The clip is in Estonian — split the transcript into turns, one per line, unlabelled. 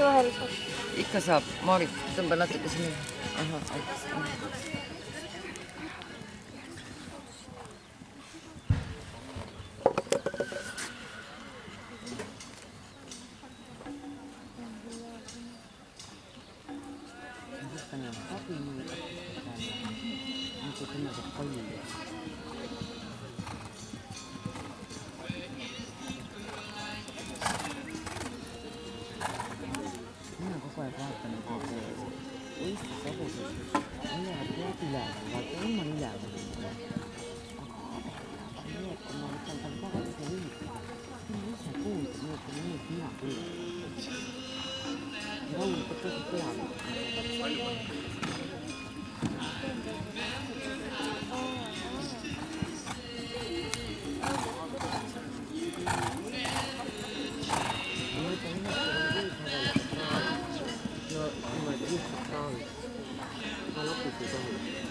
siia vahele saab?
ikka saab, Maarit, tõmba natuke sinna. ahah, mina kogu aeg vaatan, et need Eestis hobused leiavad pead üleval, vaata ilma üleval. Aga need, kui ma võtan seal tagasi lühid, siis ma ise kuulda, need on need mina küll. Rahulikult tõsi peale. No niimoodi lihtsalt kraavis. Ma lapis ei tohi.